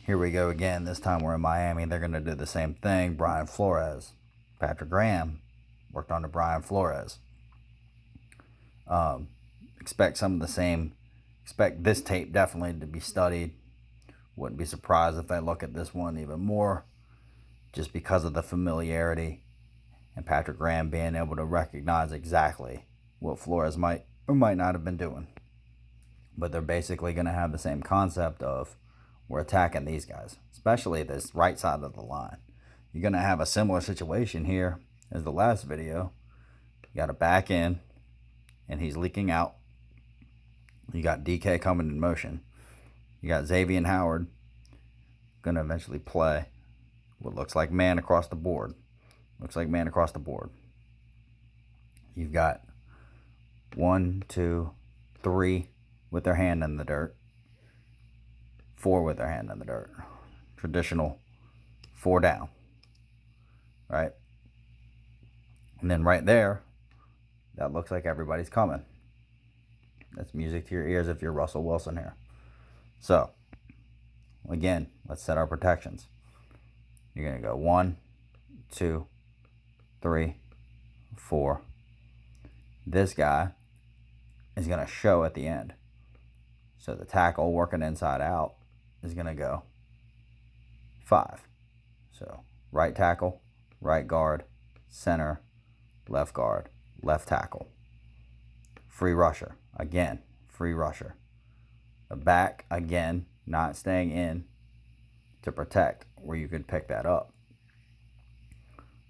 Here we go again. This time we're in Miami. They're going to do the same thing. Brian Flores. Patrick Graham worked on the Brian Flores. Expect some of the same. Expect this tape definitely to be studied. Wouldn't be surprised if they look at this one even more, just because of the familiarity and Patrick Graham being able to recognize exactly what Flores might or might not have been doing. But they're basically going to have the same concept of, we're attacking these guys, especially this right side of the line. You're going to have a similar situation here as the last video. You got to back in, and he's leaking out. You got DK coming in motion. You got Xavier Howard going to eventually play what looks like man across the board. Looks like man across the board. You've got 1, 2, 3 with their hand in the dirt. 4 with their hand in the dirt. Traditional 4 down. Right? And then right there, that looks like everybody's coming. That's music to your ears if you're Russell Wilson here. So, again, let's set our protections. You're going to go 1, 2, 3, 4. This guy is going to show at the end. So the tackle working inside out is going to go 5. So right tackle, right guard, center, left guard, left tackle. Free rusher. Again, free rusher. The back, again, not staying in to protect where you could pick that up.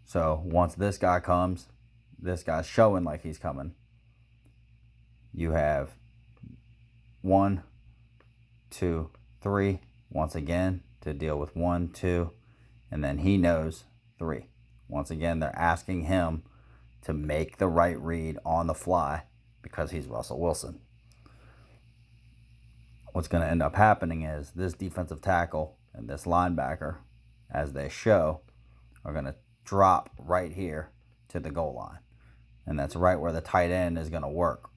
So once this guy comes, this guy's showing like he's coming. You have 1, 2, 3. Once again, to deal with 1, 2, and then he knows 3. Once again, they're asking him to make the right read on the fly because he's Russell Wilson. What's going to end up happening is this defensive tackle and this linebacker, as they show, are going to drop right here to the goal line. And that's right where the tight end is going to work.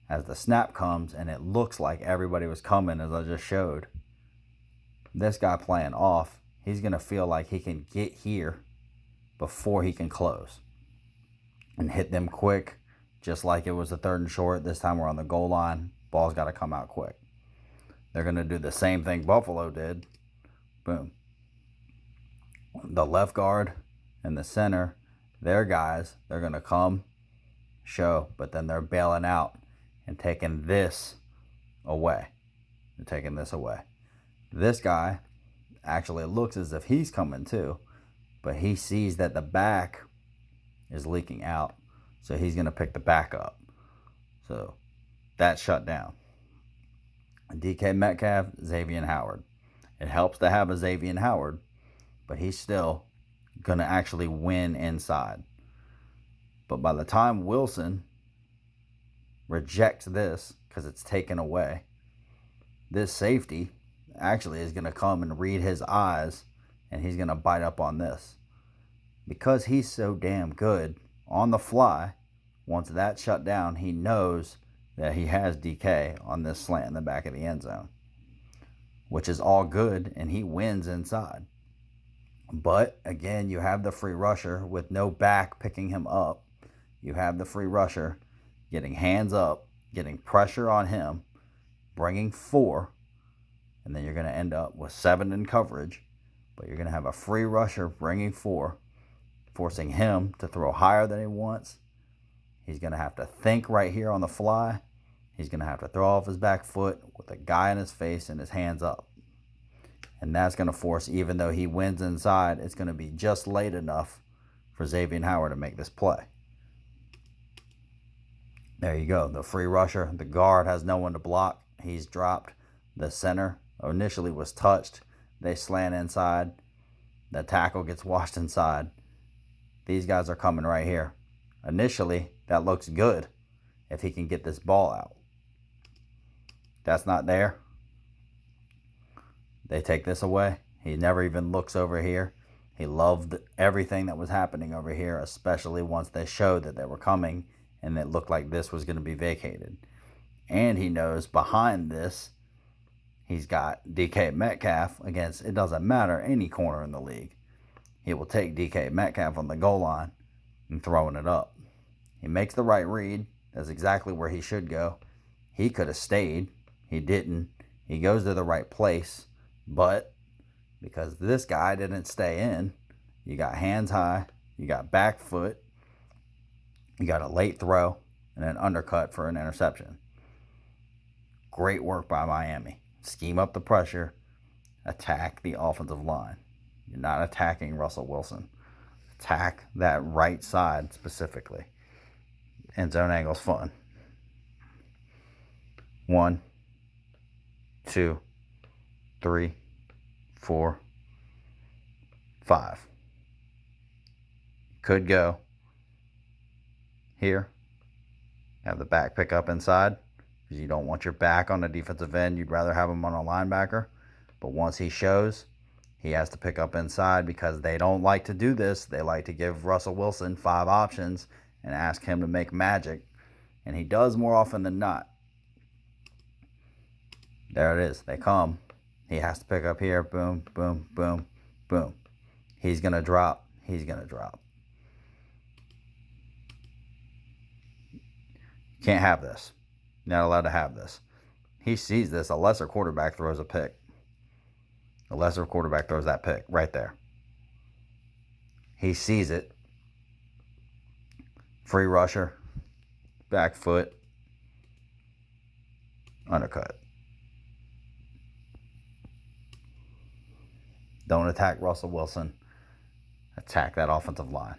As the snap comes and it looks like everybody was coming, as I just showed, this guy playing off, he's going to feel like he can get here before he can close and hit them quick, just like it was a 3rd and short. This time we're on the goal line. Ball's got to come out quick. They're going to do the same thing Buffalo did. Boom. The left guard and the center, their guys, they're going to come, show, but then they're bailing out and taking this away. They're taking this away. This guy actually looks as if he's coming too, but he sees that the back is leaking out, so he's going to pick the back up. So that's shut down. DK Metcalf, Xavier Howard. It helps to have a Xavier Howard, but he's still going to actually win inside. But by the time Wilson rejects this, because it's taken away, this safety actually is going to come and read his eyes, and he's going to bite up on this. Because he's so damn good on the fly, once that's shut down, he knows that he has DK on this slant in the back of the end zone, which is all good, and he wins inside. But again, you have the free rusher with no back picking him up. You have the free rusher getting hands up, getting pressure on him, bringing 4, and then you're going to end up with 7 in coverage, but you're going to have a free rusher bringing 4, forcing him to throw higher than he wants. He's going to have to think right here on the fly. He's going to have to throw off his back foot with a guy in his face and his hands up. And that's going to force, even though he wins inside, it's going to be just late enough for Xavier Howard to make this play. There you go. The free rusher. The guard has no one to block. He's dropped. The center initially was touched. They slant inside. The tackle gets washed inside. These guys are coming right here. Initially, that looks good if he can get this ball out. That's not there. They take this away. He never even looks over here. He loved everything that was happening over here, especially once they showed that they were coming and it looked like this was going to be vacated. And he knows behind this, He's got DK Metcalf against, it doesn't matter, any corner in the league. He will take DK Metcalf on the goal line and throwing it up. He makes the right read. That's exactly where he should go. He could have stayed. He didn't. He goes to the right place. But because this guy didn't stay in, you got hands high, you got back foot, you got a late throw, and an undercut for an interception. Great work by Miami. Scheme up the pressure, attack the offensive line. You're not attacking Russell Wilson. Attack that right side specifically. End zone angle's fun. 1, 2, 3, 4, 5. Could go here. Have the back pick up inside because you don't want your back on the defensive end. You'd rather have him on a linebacker. But once he shows, he has to pick up inside because they don't like to do this. They like to give Russell Wilson 5 options and ask him to make magic. And he does more often than not. There it is. They come. He has to pick up here. Boom, boom, boom, boom. He's going to drop. He's going to drop. Can't have this. Not allowed to have this. He sees this. A lesser quarterback throws a pick. A lesser quarterback throws that pick right there. He sees it. Free rusher. Back foot. Undercut. Don't attack Russell Wilson. Attack that offensive line.